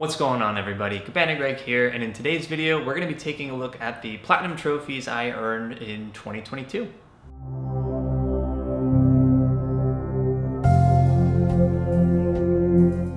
What's going on, everybody? Cabana Greg here, and in today's video we're going to be taking a look at the platinum trophies I earned in 2022.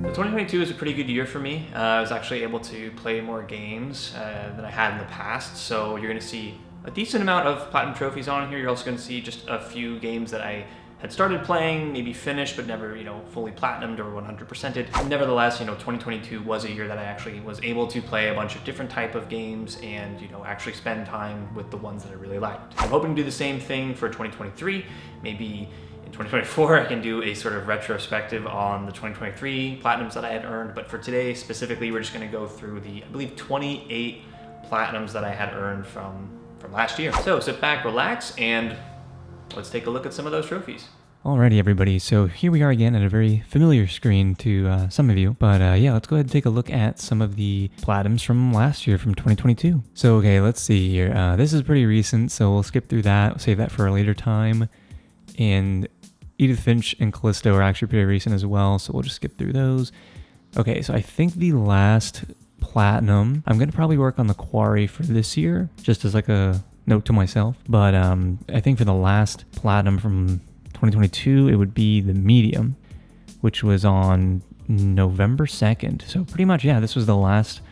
So 2022 was a pretty good year for me. I was actually able to play more games than I had in the past, so you're going to see a decent amount of platinum trophies on here. You're also going to see just a few games that I had started playing, maybe finished, but never, fully platinumed or 100%ed. Nevertheless, 2022 was a year that I actually was able to play a bunch of different type of games and, actually spend time with the ones that I really liked. I'm hoping to do the same thing for 2023. Maybe in 2024, I can do a sort of retrospective on the 2023 platinums that I had earned. But for today, specifically, we're just gonna go through the, I believe, 28 platinums that I had earned from last year. So sit back, relax, and let's take a look at some of those trophies. Alrighty, everybody, so here we are again at a very familiar screen to some of you, but yeah, let's go ahead and take a look at some of the platinums from last year, from 2022. So okay, let's see here. This is pretty recent, so we'll skip through that, we'll save that for a later time. And Edith Finch and Callisto are actually pretty recent as well, so we'll just skip through those. Okay, so I think the last platinum, I'm going to probably work on the Quarry for this year, just as like a note to myself, but I think for the last platinum from 2022, it would be the Medium, which was on November 2nd. So pretty much, yeah, this was the last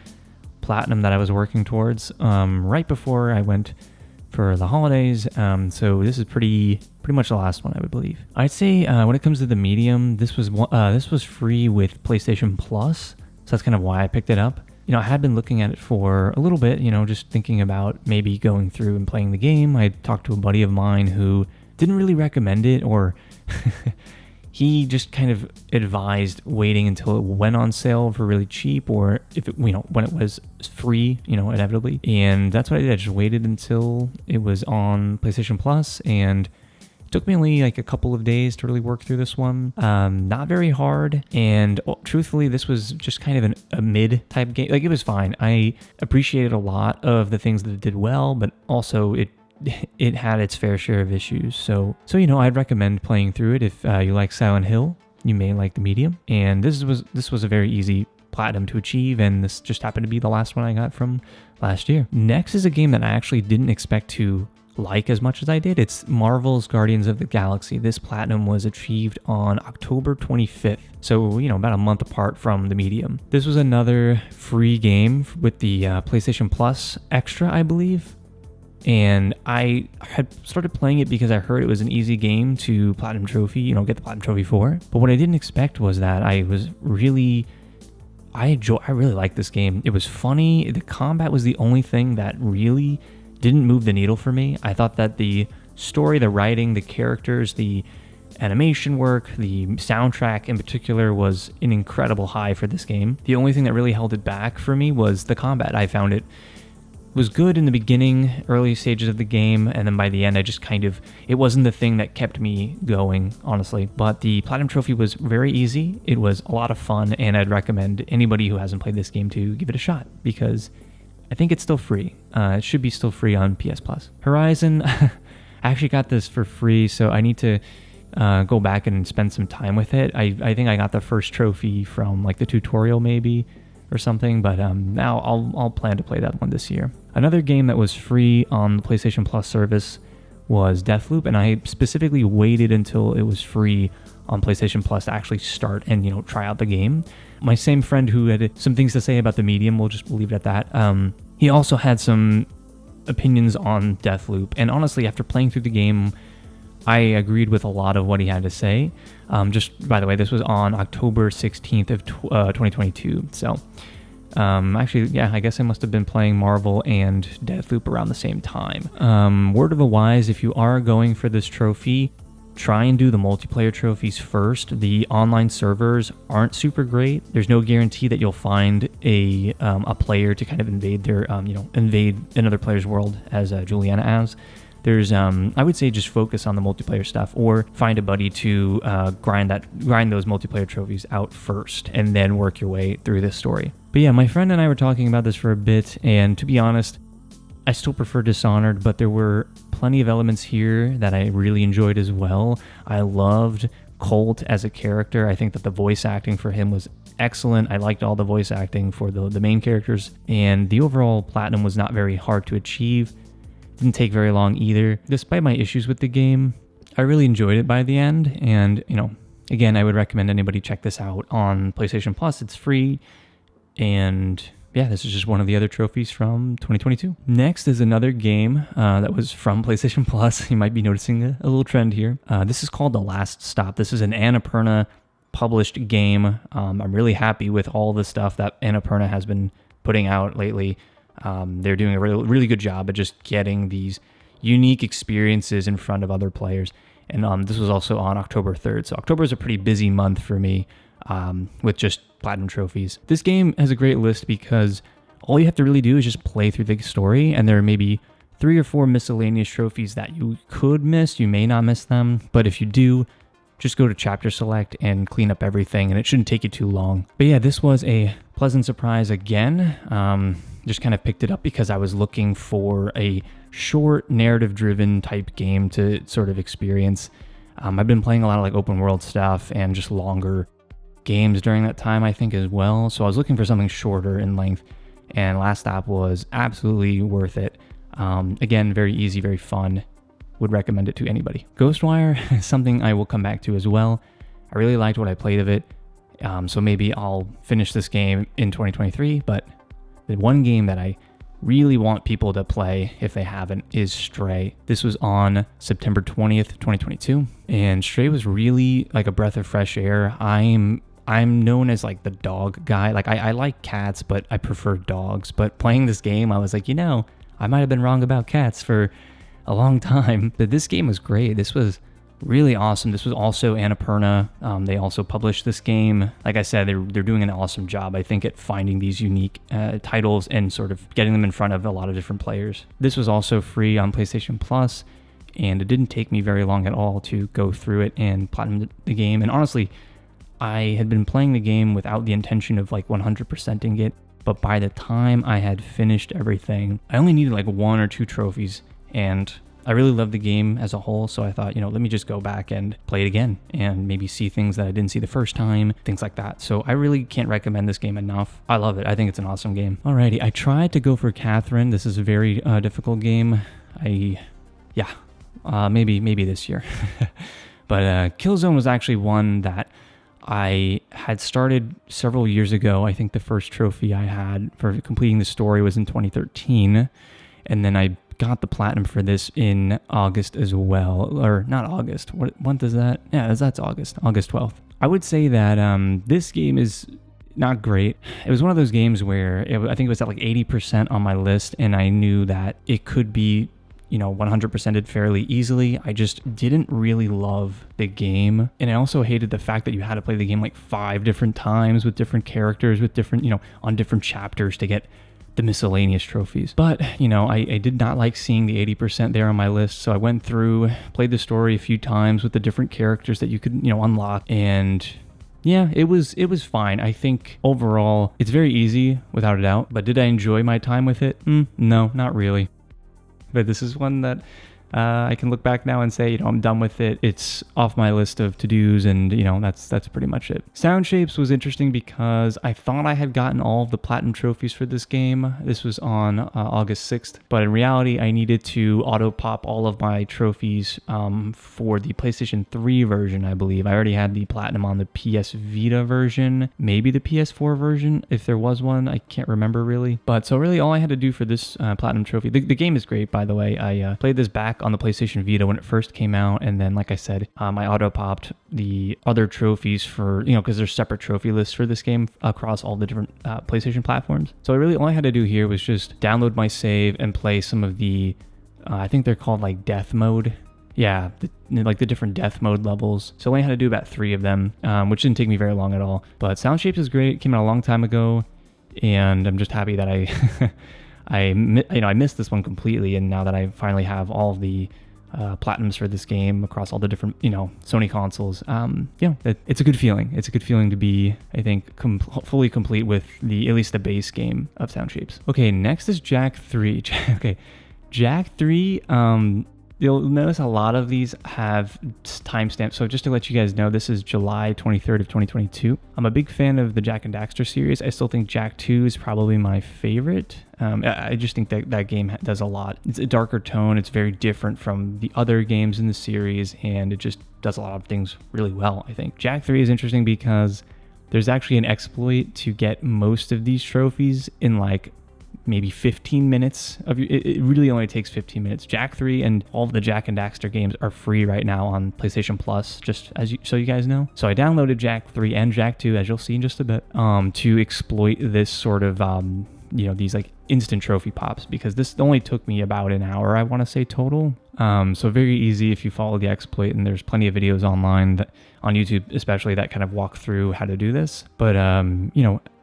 platinum that I was working towards right before I went for the holidays. So this is pretty much the last one, I would believe. I'd say when it comes to the Medium, this was free with PlayStation Plus, so that's kind of why I picked it up. I had been looking at it for a little bit, just thinking about maybe going through and playing the game. I talked to a buddy of mine who didn't really recommend it, or he just kind of advised waiting until it went on sale for really cheap, or if it, when it was free, inevitably. And that's what I did. I just waited until it was on PlayStation Plus, and it took me only like a couple of days to really work through this one. Not very hard, and truthfully, this was just kind of a mid-type game. Like, it was fine. I appreciated a lot of the things that it did well, but also it had its fair share of issues. So I'd recommend playing through it if you like Silent Hill. You may like the Medium, and this was a very easy platinum to achieve, and this just happened to be the last one I got from last year. Next is a game that I actually didn't expect to like as much as I did. It's Marvel's Guardians of the Galaxy. This platinum was achieved on October 25th, so about a month apart from the Medium. This was another free game with the PlayStation Plus Extra, I believe, and I had started playing it because I heard it was an easy game to platinum trophy, get the platinum trophy for. But what I didn't expect was that I really liked this game. It was funny. The combat was the only thing that really didn't move the needle for me. I thought that the story, the writing, the characters, the animation work, the soundtrack in particular was an incredible high for this game. The only thing that really held it back for me was the combat. I found it was good in the beginning, early stages of the game, and then by the end, it wasn't the thing that kept me going, honestly. But the Platinum Trophy was very easy. It was a lot of fun, and I'd recommend anybody who hasn't played this game to give it a shot, because I think it's still free. It should be still free on PS Plus. Horizon, I actually got this for free, so I need to go back and spend some time with it. I think I got the first trophy from like the tutorial maybe, or something, but now I'll plan to play that one this year. Another game that was free on the PlayStation Plus service was Deathloop, and I specifically waited until it was free on PlayStation Plus to actually start and try out the game. My same friend who had some things to say about the Medium, we'll just leave it at that. He also had some opinions on Deathloop, and honestly, after playing through the game, I agreed with a lot of what he had to say. Just by the way, this was on October 16th of 2022. So actually, yeah, I guess I must have been playing Marvel and Deathloop around the same time. Word of a wise, if you are going for this trophy, try and do the multiplayer trophies first. The online servers aren't super great. There's no guarantee that you'll find a player to kind of invade another player's world, as Juliana has. There's, I would say, just focus on the multiplayer stuff, or find a buddy to grind those multiplayer trophies out first, and then work your way through this story. But yeah, my friend and I were talking about this for a bit, and to be honest, I still prefer Dishonored, but there were plenty of elements here that I really enjoyed as well. I loved Colt as a character. I think that the voice acting for him was excellent. I liked all the voice acting for the main characters, and the overall platinum was not very hard to achieve. Didn't take very long either. Despite my issues with the game, I really enjoyed it by the end, and again, I would recommend anybody check this out on PlayStation Plus. It's free, and yeah, this is just one of the other trophies from 2022. Next is another game that was from PlayStation Plus. You might be noticing a little trend here. This is called The Last Stop. This is an Annapurna published game. I'm really happy with all the stuff that Annapurna has been putting out lately. They're doing a really good job at just getting these unique experiences in front of other players. And this was also on October 3rd. So October is a pretty busy month for me with just platinum trophies. This game has a great list because all you have to really do is just play through the story, and there are maybe 3 or 4 miscellaneous trophies that you could miss. You may not miss them, but if you do, just go to chapter select and clean up everything, and it shouldn't take you too long. But yeah, this was a pleasant surprise again. Just kind of picked it up because I was looking for a short narrative-driven type game to sort of experience. I've been playing a lot of like open world stuff and just longer games during that time, I think, as well. So I was looking for something shorter in length, and Last Stop was absolutely worth it. Again, very easy, very fun. Would recommend it to anybody. Ghostwire is something I will come back to as well. I really liked what I played of it, so maybe I'll finish this game in 2023, but the one game that I really want people to play, if they haven't, is Stray. This was on September 20th, 2022, and Stray was really like a breath of fresh air. I'm known as like the dog guy. Like I like cats, but I prefer dogs. But playing this game, I was like, I might have been wrong about cats for a long time. But this game was great. This was really awesome. This was also Annapurna. They also published this game. Like I said, they're doing an awesome job, I think, at finding these unique titles and sort of getting them in front of a lot of different players. This was also free on PlayStation Plus, and it didn't take me very long at all to go through it and platinum the game. And honestly, I had been playing the game without the intention of like 100%ing it, but by the time I had finished everything, I only needed like 1 or 2 trophies, and I really loved the game as a whole, so I thought, let me just go back and play it again and maybe see things that I didn't see the first time, things like that. So I really can't recommend this game enough. I love it. I think it's an awesome game. Alrighty, I tried to go for Catherine. This is a very difficult game. Maybe this year. But Killzone was actually one that I had started several years ago. I think the first trophy I had for completing the story was in 2013, and then I got the platinum for this in August as well, or not August. What month is that? Yeah, that's August 12th. I would say that this game is not great. It was one of those games where I think it was at like 80% on my list, and I knew that it could be 100%ed fairly easily. I just didn't really love the game, and I also hated the fact that you had to play the game like 5 different times with different characters, with different on different chapters to get the miscellaneous trophies. But I did not like seeing the 80% there on my list, so I went through, played the story a few times with the different characters that you could unlock, and yeah, it was fine. I think overall it's very easy without a doubt, but did I enjoy my time with it? No, not really. But this is one that I can look back now and say, I'm done with it. It's off my list of to-dos, and that's pretty much it. Sound Shapes was interesting because I thought I had gotten all of the platinum trophies for this game. This was on August 6th, but in reality, I needed to auto-pop all of my trophies for the PlayStation 3 version, I believe. I already had the platinum on the PS Vita version, maybe the PS4 version, if there was one. I can't remember really. But so really all I had to do for this platinum trophy, the game is great, by the way. I played this back on the PlayStation Vita when it first came out, and then like I said, I auto-popped the other trophies for, because there's separate trophy lists for this game across all the different PlayStation platforms. So really all I had to do here was just download my save and play some of the, I think they're called like death mode. Yeah, the different death mode levels. So I only had to do about 3 of them, which didn't take me very long at all. But Sound Shapes is great. It came out a long time ago, and I'm just happy that I missed this one completely, and now that I finally have all of the platinums for this game across all the different Sony consoles, it's a good feeling. It's a good feeling to be, I think, fully complete with at least the base game of Sound Shapes. Okay, next is Jak 3. Okay, Jak 3. you'll notice a lot of these have timestamps. So just to let you guys know, this is July 23rd of 2022. I'm a big fan of the Jak and Daxter series. I still think Jak 2 is probably my favorite. I just think that game does a lot. It's a darker tone. It's very different from the other games in the series, and it just does a lot of things really well, I think. Jak 3 is interesting because there's actually an exploit to get most of these trophies in like maybe 15 minutes of it really only takes 15 minutes. Jak 3 and all of the Jak and Daxter games are free right now on PlayStation Plus, just so you guys know. So I downloaded Jak 3 and Jak 2, as you'll see in just a bit, to exploit this sort of these like instant trophy pops, because this only took me about an hour, I want to say, total. So very easy if you follow the exploit, and there's plenty of videos online that, on YouTube especially, that kind of walk through how to do this. But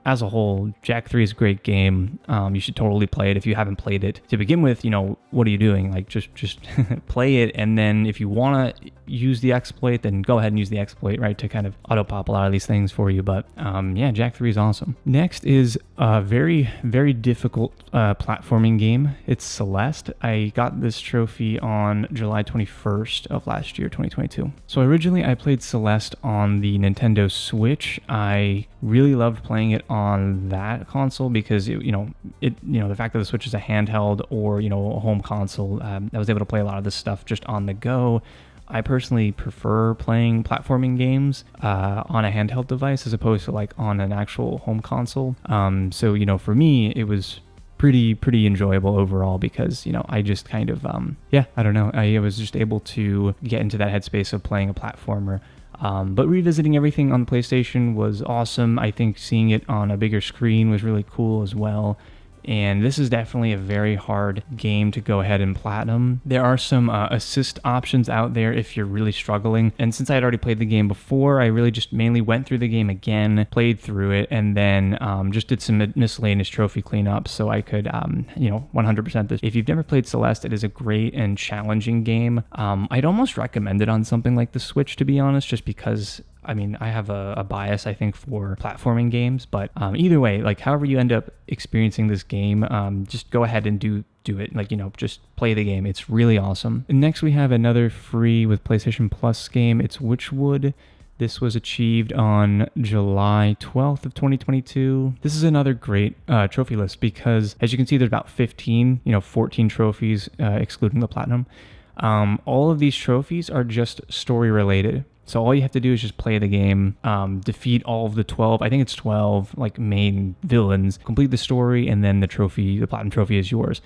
as a whole, Jak 3 is a great game. You should totally play it if you haven't played it. To begin with, what are you doing? Like, just play it, and then if you want to use the exploit, then go ahead and use the exploit, right, to kind of auto-pop a lot of these things for you. But yeah, Jak 3 is awesome. Next is a very, very difficult platforming game. It's Celeste. I got this trophy on July 21st of last year, 2022. So originally I played Celeste on the Nintendo Switch. I really loved playing it on that console because the fact that the Switch is a handheld or a home console, I was able to play a lot of this stuff just on the go. I personally prefer playing platforming games on a handheld device as opposed to like on an actual home console. So for me, it was pretty enjoyable overall because I just kind of I don't know, I was just able to get into that headspace of playing a platformer. But revisiting everything on the PlayStation was awesome. I think seeing it on a bigger screen was really cool as well. And this is definitely a very hard game to go ahead and platinum. There are some assist options out there if you're really struggling. And since I had already played the game before, I really just mainly went through the game again, played through it, and then just did some miscellaneous trophy cleanup so I could, 100% this. If you've never played Celeste, it is a great and challenging game. I'd almost recommend it on something like the Switch, to be honest, just because I have a bias, I think, for platforming games, but either way, like however you end up experiencing this game, just go ahead and do it. Like, just play the game. It's really awesome. And next we have another free with PlayStation Plus game. It's Wytchwood. This was achieved on July 12th of 2022. This is another great trophy list because, as you can see, there's about 14 trophies, excluding the platinum. All of these trophies are just story related. So all you have to do is just play the game, defeat all of the 12, I think it's 12, like main villains, complete the story, and then the platinum trophy is yours.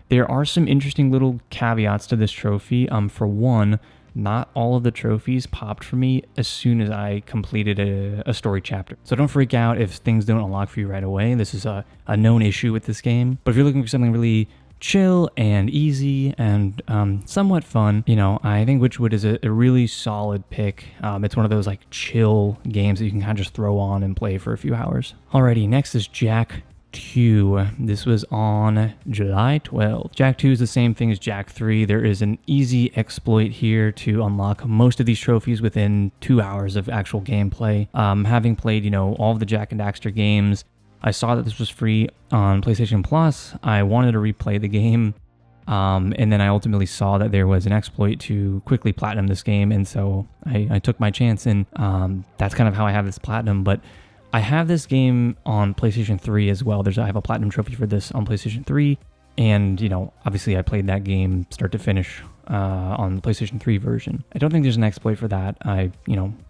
There are some interesting little caveats to this trophy. For one, not all of the trophies popped for me as soon as I completed a story chapter. So don't freak out if things don't unlock for you right away. This is a known issue with this game. But if you're looking for something really chill and easy and somewhat fun, I think Wytchwood is a really solid pick. It's one of those like chill games that you can kind of just throw on and play for a few hours. Alrighty, next is Jak 2. This was on July 12th. Jak 2 is the same thing as Jak 3. There is an easy exploit here to unlock most of these trophies within 2 hours of actual gameplay. Having played, all of the Jak and Daxter games, I saw that this was free on PlayStation Plus. I wanted to replay the game, and then I ultimately saw that there was an exploit to quickly platinum this game, and so I took my chance, and that's kind of how I have this platinum. But I have this game on PlayStation 3 as well. I have a platinum trophy for this on PlayStation 3, and obviously I played that game start to finish on the PlayStation 3 version. I don't think there's an exploit for that.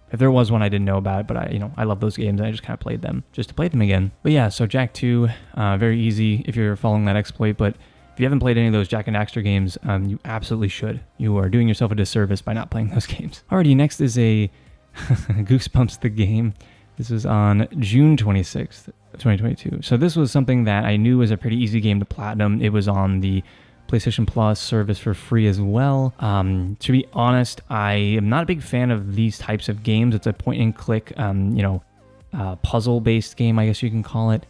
If there was one, I didn't know about it, but I love those games, and I just kind of played them just to play them again. But yeah, so Jak 2, very easy if you're following that exploit, but if you haven't played any of those Jak and Daxter games, you absolutely should. You are doing yourself a disservice by not playing those games. Alrighty, next is a Goosebumps The Game. This was on June 26th, 2022. So this was something that I knew was a pretty easy game to platinum. It was on the PlayStation Plus service for free as well. To be honest, I am not a big fan of these types of games. It's a point and click, puzzle-based game, I guess you can call it.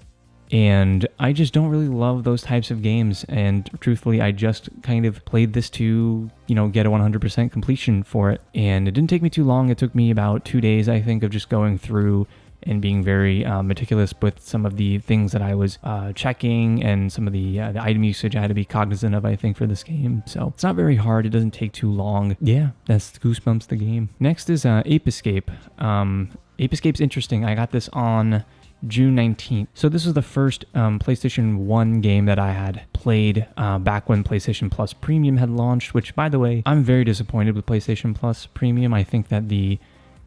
And I just don't really love those types of games. And truthfully, I just kind of played this to, get a 100% completion for it. And it didn't take me too long. It took me about 2 days, I think, of just going through, and being very meticulous with some of the things that I was checking, and some of the item usage I had to be cognizant of, I think, for this game. So it's not very hard. It doesn't take too long. Yeah, that's Goosebumps the Game. Next is Ape Escape. Ape Escape's interesting. I got this on June 19th. So this was the first PlayStation 1 game that I had played back when PlayStation Plus Premium had launched, which, by the way, I'm very disappointed with PlayStation Plus Premium. I think that the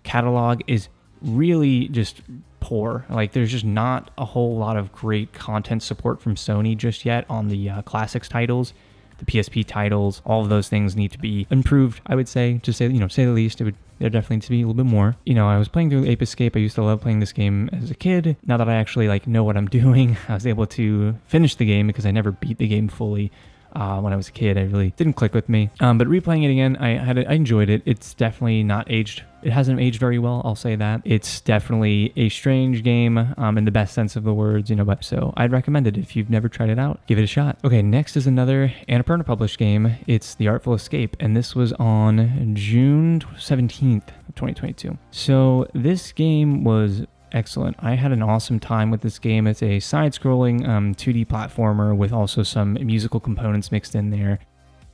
catalog is really just poor. Like, there's just not a whole lot of great content support from Sony just yet on the classics titles. The PSP titles, all of those things need to be improved, I would say, to say, say the least. There definitely needs to be a little bit more. I was playing through Ape Escape. I used to love playing this game as a kid. Now that I actually know what I'm doing, I was able to finish the game because I never beat the game fully. When I was a kid, it really didn't click with me. But replaying it again, I enjoyed it. It's definitely not aged. It hasn't aged very well, I'll say that. It's definitely a strange game, in the best sense of the words, but so I'd recommend it. If you've never tried it out, give it a shot. Okay, next is another Annapurna published game. It's the Artful Escape, and this was on June 17th of 2022. So this game was excellent. I had an awesome time with this game. It's a side-scrolling 2D platformer with also some musical components mixed in there.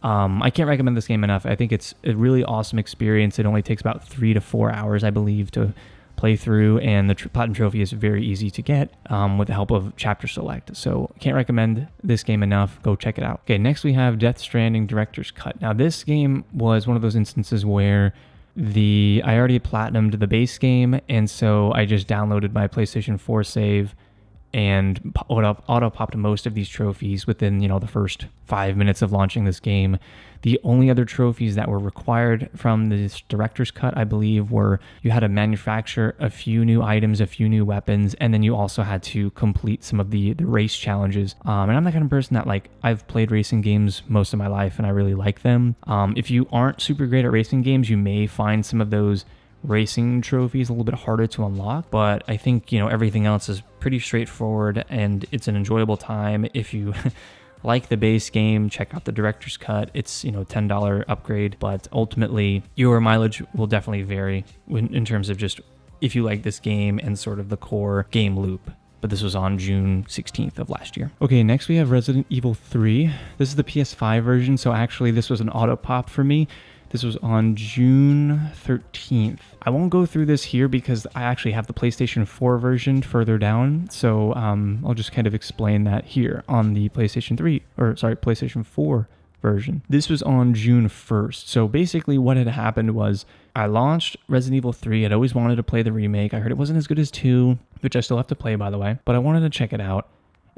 I can't recommend this game enough. I think it's a really awesome experience. It only takes about 3 to 4 hours, I believe, to play through, and the Platinum Trophy is very easy to get with the help of Chapter Select. So can't recommend this game enough. Go check it out. Okay, next we have Death Stranding Director's Cut. Now this game was one of those instances where I already platinumed the base game, and so I just downloaded my PlayStation 4 save and auto-popped most of these trophies within, the first 5 minutes of launching this game. The only other trophies that were required from this director's cut, I believe, were you had to manufacture a few new items, a few new weapons, and then you also had to complete some of the race challenges. And I'm the kind of person that, I've played racing games most of my life, and I really like them. If you aren't super great at racing games, you may find some of those racing trophies a little bit harder to unlock, but I think everything else is pretty straightforward, and it's an enjoyable time. If you like the base game, check out the director's cut. It's $10 upgrade, but ultimately your mileage will definitely vary in terms of just if you like this game and sort of the core game loop. But this was on June 16th of last year. Okay, next we have Resident Evil 3. This is the PS5 version, so actually this was an auto pop for me. This was on June 13th. I won't go through this here because I actually have the PlayStation 4 version further down. So I'll just kind of explain that here on the PlayStation 4 version. This was on June 1st. So basically what had happened was I launched Resident Evil 3. I'd always wanted to play the remake. I heard it wasn't as good as 2, which I still have to play, by the way. But I wanted to check it out.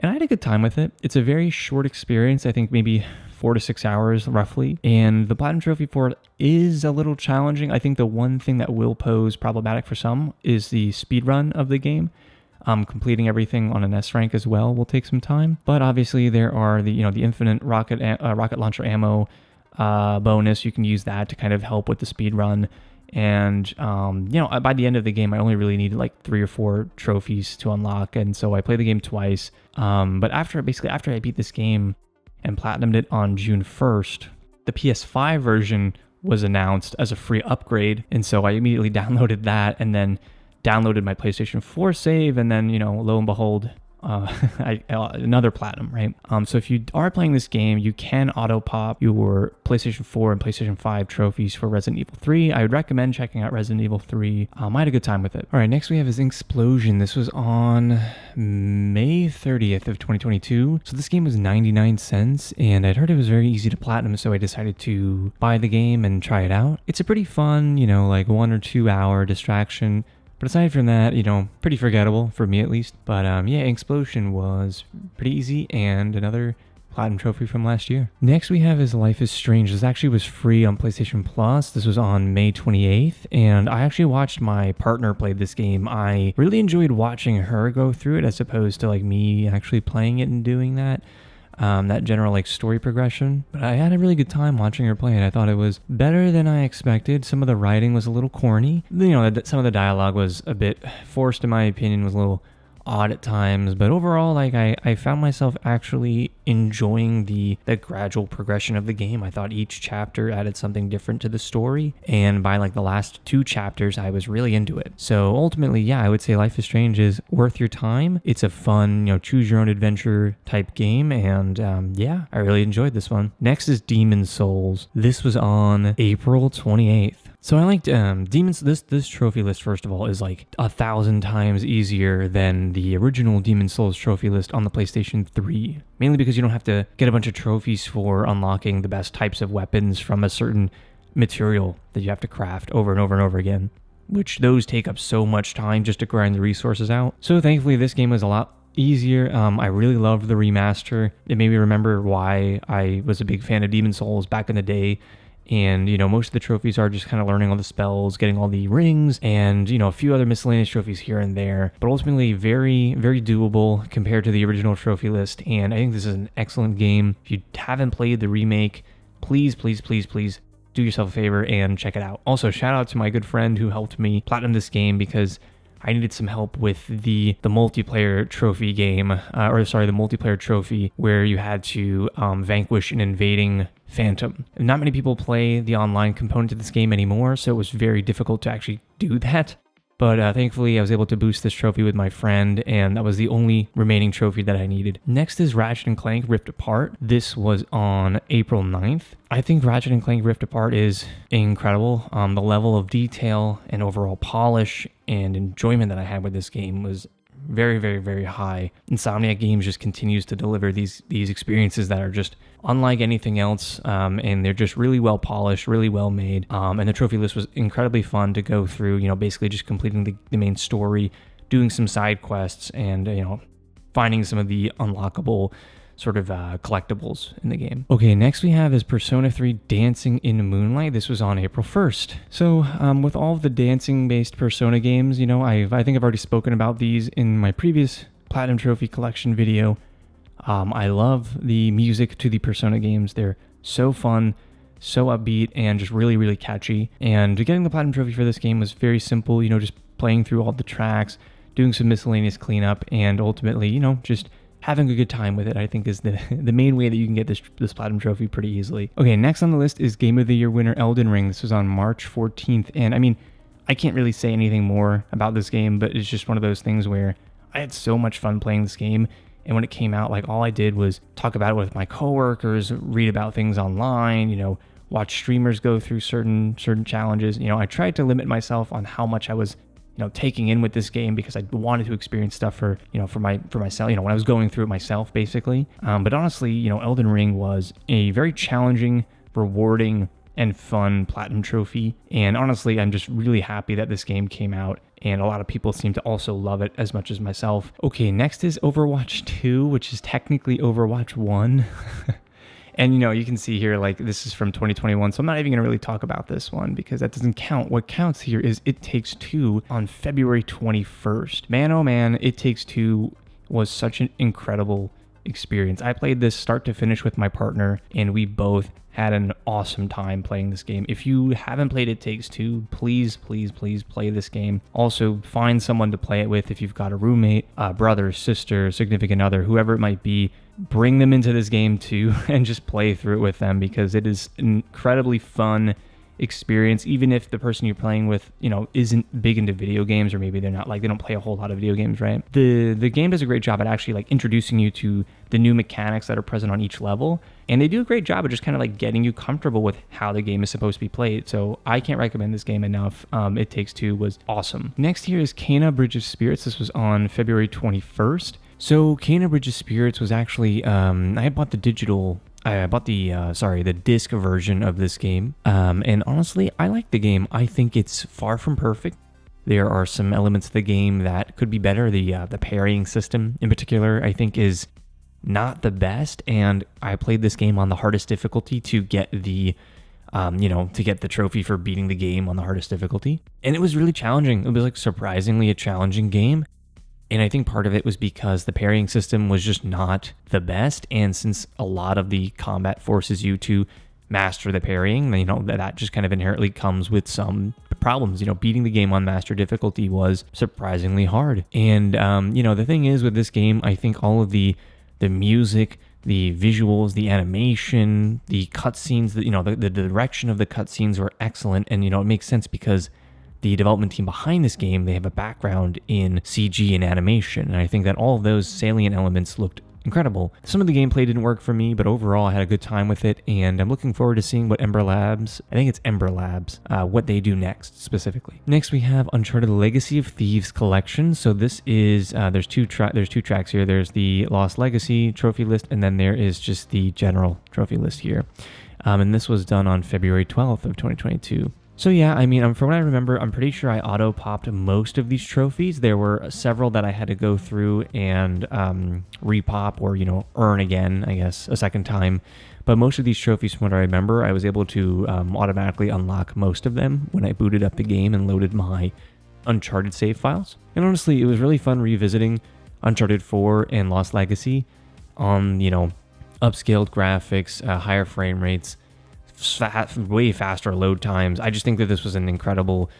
And I had a good time with it. It's a very short experience. I think maybe 4 to 6 hours roughly. And the Platinum Trophy for it is a little challenging. I think the one thing that will pose problematic for some is the speed run of the game. Completing everything on an S rank as well will take some time. But obviously there are the infinite rocket launcher ammo bonus. You can use that to kind of help with the speed run. And by the end of the game, I only really needed 3 or 4 trophies to unlock, and so I played the game twice. But after I beat this game and platinumed it on June 1st, the PS5 version was announced as a free upgrade, and so I immediately downloaded that, and then downloaded my PlayStation 4 save, and then lo and behold, another platinum, right? So if you are playing this game, you can auto pop your PlayStation 4 and PlayStation 5 trophies for Resident Evil 3. I would recommend checking out Resident Evil 3. I had a good time with it. All right, next we have is Explosion. This was on May 30th of 2022. So this game was 99 cents, and I'd heard it was very easy to platinum, so I decided to buy the game and try it out. It's a pretty fun, 1 or 2 hour distraction. But aside from that, pretty forgettable for me at least. But Explosion was pretty easy, and another Platinum Trophy from last year. Next we have is Life is Strange. This actually was free on PlayStation Plus. This was on May 28th, and I actually watched my partner play this game. I really enjoyed watching her go through it as opposed to me actually playing it and doing that. That general story progression. But I had a really good time watching her play it. I thought it was better than I expected. Some of the writing was a little corny. Some of the dialogue was a bit forced in my opinion, was a little odd at times, but overall, like I found myself actually enjoying the gradual progression of the game. I thought each chapter added something different to the story, and by like the last 2 chapters, I was really into it. So ultimately, yeah, I would say Life is Strange is worth your time. It's a fun, choose your own adventure type game, and yeah, I really enjoyed this one. Next is Demon's Souls. This was on April 28th. So I liked Demon's. This trophy list, first of all, is like 1,000 times easier than the original Demon's Souls trophy list on the PlayStation 3. Mainly because you don't have to get a bunch of trophies for unlocking the best types of weapons from a certain material that you have to craft over and over and over again, which those take up so much time just to grind the resources out. So thankfully, this game was a lot easier. I really loved the remaster. It made me remember why I was a big fan of Demon's Souls back in the day. And, most of the trophies are just kind of learning all the spells, getting all the rings, and, a few other miscellaneous trophies here and there. But ultimately, very, very doable compared to the original trophy list. And I think this is an excellent game. If you haven't played the remake, please, please, please, please do yourself a favor and check it out. Also, shout out to my good friend who helped me platinum this game because I needed some help with the multiplayer trophy game, the multiplayer trophy where you had to vanquish an invading phantom. Not many people play the online component of this game anymore, so it was very difficult to actually do that. But thankfully, I was able to boost this trophy with my friend, and that was the only remaining trophy that I needed. Next is Ratchet & Clank Rift Apart. This was on April 9th. I think Ratchet & Clank Rift Apart is incredible. The level of detail and overall polish and enjoyment that I had with this game was very, very, very high. Insomniac Games just continues to deliver these experiences that are just unlike anything else, and they're just really well polished, really well made. And the trophy list was incredibly fun to go through, basically just completing the main story, doing some side quests, and, finding some of the unlockable sort of collectibles in the game. Okay, next we have is Persona 3 Dancing in Moonlight. This was on April 1st. So with all of the dancing-based Persona games, I think I've already spoken about these in my previous Platinum Trophy Collection video. I love the music to the Persona games. They're so fun, so upbeat, and just really, really catchy. And getting the Platinum Trophy for this game was very simple, just playing through all the tracks, doing some miscellaneous cleanup, and ultimately, just having a good time with it, I think, is the main way that you can get this Platinum Trophy pretty easily. Okay, next on the list is Game of the Year winner Elden Ring. This was on March 14th, and I mean, I can't really say anything more about this game, but it's just one of those things where I had so much fun playing this game, and when it came out, like, all I did was talk about it with my coworkers, read about things online, watch streamers go through certain challenges. I tried to limit myself on how much I was taking in with this game because I wanted to experience stuff for myself, when I was going through it myself, basically. But honestly, Elden Ring was a very challenging, rewarding, and fun Platinum Trophy. And honestly, I'm just really happy that this game came out, and a lot of people seem to also love it as much as myself. Okay, next is Overwatch 2, which is technically Overwatch 1. And, you can see here, like, this is from 2021, so I'm not even going to really talk about this one because that doesn't count. What counts here is It Takes Two on February 21st. Man, oh man, It Takes Two was such an incredible experience. I played this start to finish with my partner, and we both had an awesome time playing this game. If you haven't played It Takes Two, please, please, please play this game. Also, find someone to play it with if you've got a roommate, a brother, sister, significant other, whoever it might be. Bring them into this game too and just play through it with them because it is an incredibly fun experience, even if the person you're playing with, isn't big into video games, or maybe they're not, like, they don't play a whole lot of video games, right? The game does a great job at actually, like, introducing you to the new mechanics that are present on each level, and they do a great job of just kind of like getting you comfortable with how the game is supposed to be played. So I can't recommend this game enough. It Takes Two was awesome. Next here is Kena Bridge of Spirits. This was on February 21st. So Kena Bridge of Spirits was actually, I bought the disc version of this game. And honestly, I like the game. I think it's far from perfect. There are some elements of the game that could be better. The parrying system in particular, I think, is not the best. And I played this game on the hardest difficulty to get the trophy for beating the game on the hardest difficulty. And it was really challenging. It was like surprisingly a challenging game. And I think part of it was because the parrying system was just not the best. And since a lot of the combat forces you to master the parrying, you know, that just kind of inherently comes with some problems. You know, beating the game on master difficulty was surprisingly hard. And, you know, the thing is with this game, I think all of the music, the visuals, the animation, the cutscenes, you know, the direction of the cutscenes were excellent. And, you know, it makes sense because the development team behind this game, they have a background in CG and animation. And I think that all of those salient elements looked incredible. Some of the gameplay didn't work for me, but overall I had a good time with it, and I'm looking forward to seeing what Ember Labs, what they do next specifically. Next we have Uncharted Legacy of Thieves Collection. So this is, there's two tracks here. There's the Lost Legacy trophy list, and then there is just the general trophy list here. And this was done on February 12th of 2022. So yeah, I mean, from what I remember, I'm pretty sure I auto-popped most of these trophies. There were several that I had to go through and repop or, you know, earn again, I guess, a second time. But most of these trophies, from what I remember, I was able to automatically unlock most of them when I booted up the game and loaded my Uncharted save files. And honestly, it was really fun revisiting Uncharted 4 and Lost Legacy on, you know, upscaled graphics, higher frame rates, way faster load times. I just think that this was an incredible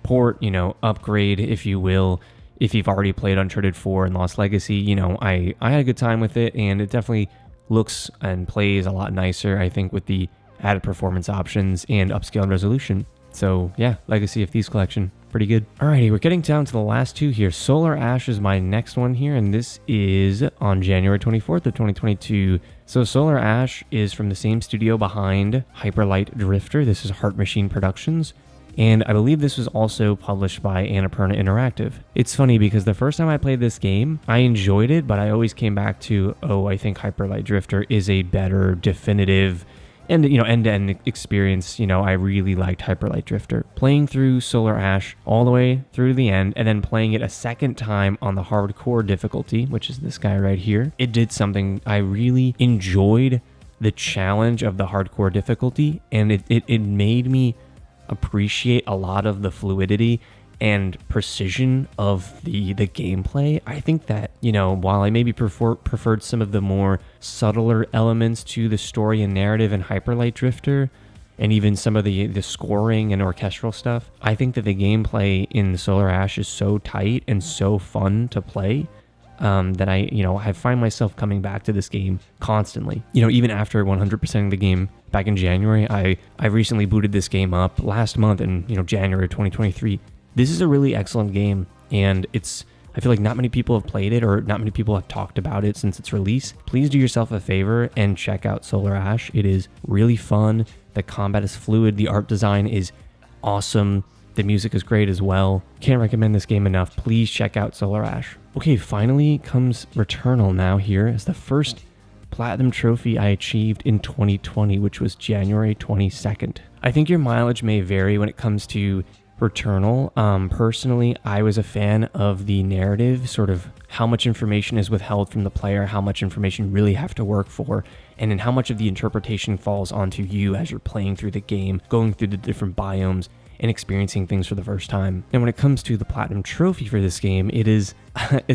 port, you know, upgrade, if you will. If you've already played Uncharted 4 and Lost Legacy, you know, I had a good time with it, and it definitely looks and plays a lot nicer, I think, with the added performance options and upscaled resolution. So yeah, Legacy of Thieves Collection, pretty good. Alrighty, we're getting down to the last two here. Solar Ash is my next one here, and this is on January 24th of 2022. So Solar Ash is from the same studio behind Hyperlight Drifter. This is Heart Machine Productions, and I believe this was also published by Annapurna Interactive. It's funny because the first time I played this game, I enjoyed it, but I always came back to, oh, I think Hyperlight Drifter is a better, definitive, and, you know, end-to-end experience. You know, I really liked Hyperlight Drifter. Playing through Solar Ash all the way through to the end, and then playing it a second time on the hardcore difficulty, which is this guy right here, it did something. I really enjoyed the challenge of the hardcore difficulty, and it made me appreciate a lot of the fluidity and precision of the gameplay. I think that, you know, while I maybe preferred some of the more subtler elements to the story and narrative in Hyperlight Drifter, and even some of the scoring and orchestral stuff, I think that the gameplay in Solar Ash is so tight and so fun to play that I find myself coming back to this game constantly. You know, even after 100%ing the game back in January, I recently booted this game up last month in, you know, January of 2023. This is a really excellent game, and I feel like not many people have played it, or not many people have talked about it since its release. Please do yourself a favor and check out Solar Ash. It is really fun. The combat is fluid. The art design is awesome. The music is great as well. Can't recommend this game enough. Please check out Solar Ash. Okay, finally comes Returnal now here as the first Platinum Trophy I achieved in 2020, which was January 22nd. I think your mileage may vary when it comes to Returnal. Personally, I was a fan of the narrative, sort of how much information is withheld from the player, how much information you really have to work for, and then how much of the interpretation falls onto you as you're playing through the game, going through the different biomes, and experiencing things for the first time. And when it comes to the Platinum Trophy for this game, it's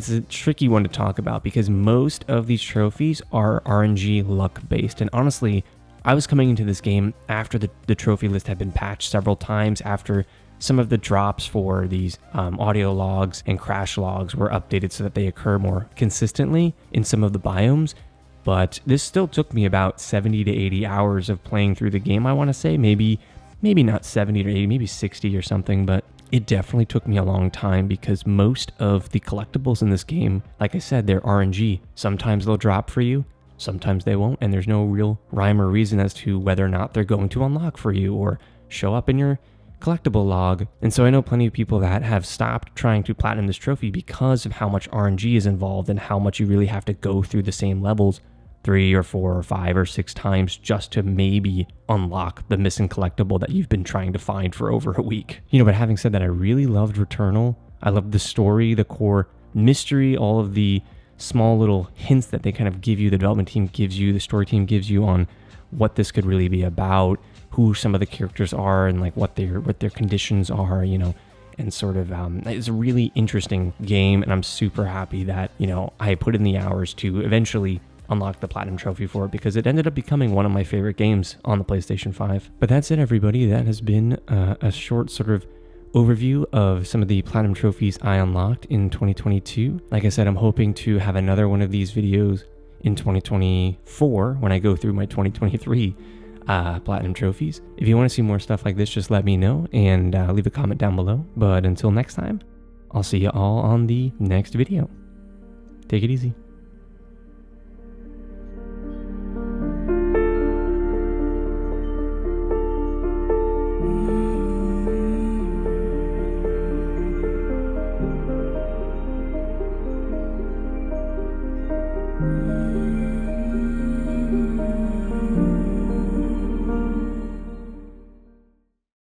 a tricky one to talk about because most of these trophies are RNG luck based. And honestly, I was coming into this game after the trophy list had been patched several times, after some of the drops for these audio logs and crash logs were updated so that they occur more consistently in some of the biomes. But this still took me about 70 to 80 hours of playing through the game, I want to say. Maybe not 70 or 80, maybe 60 or something, but it definitely took me a long time because most of the collectibles in this game, like I said, they're RNG. Sometimes they'll drop for you, sometimes they won't, and there's no real rhyme or reason as to whether or not they're going to unlock for you or show up in your collectible log. And so I know plenty of people that have stopped trying to platinum this trophy because of how much RNG is involved and how much you really have to go through the same levels 3 or 4 or 5 or 6 times just to maybe unlock the missing collectible that you've been trying to find for over a week. You know, but having said that, I really loved Returnal. I loved the story, the core mystery, all of the small little hints that they kind of give you, the development team gives you, the story team gives you on what this could really be about, who some of the characters are, and like what their conditions are, you know, and sort of it's a really interesting game, and I'm super happy that, you know, I put in the hours to eventually unlock the Platinum Trophy for it because it ended up becoming one of my favorite games on the PlayStation 5. But that's it, everybody. That has been a short sort of overview of some of the Platinum Trophies I unlocked in 2022. Like I said, I'm hoping to have another one of these videos in 2024 when I go through my 2023 Platinum Trophies. If you want to see more stuff like this, just let me know and leave a comment down below. But until next time, I'll see you all on the next video. Take it easy.